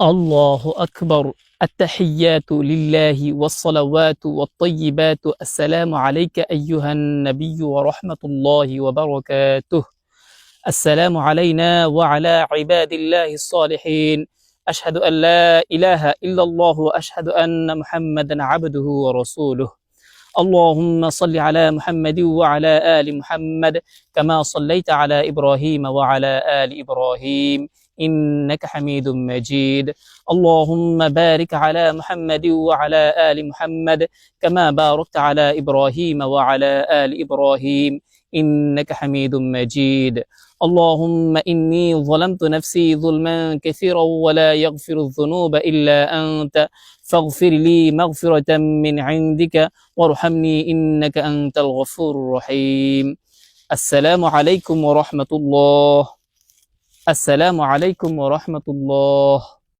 الله أكبر التحيات لله والصلوات والطيبات السلام عليك أيها النبي ورحمة الله وبركاته السلام علينا وعلى عباد الله الصالحين أشهد أن لا إله إلا الله وأشهد أن محمدا عبده ورسوله اللهم صل على محمد وعلى آل محمد كما صليت على إبراهيم وعلى آل إبراهيم إنك حميد مجيد اللهم بارك على محمد وعلى آل محمد كما باركت على إبراهيم وعلى آل إبراهيم إنك حميد مجيد اللهم إني ظلمت نفسي ظلما كثيرا ولا يغفر الذنوب إلا أنت فاغفر لي مغفرة من عندك وارحمني إنك أنت الغفور الرحيم السلام عليكم ورحمة الله السلام عليكم ورحمة الله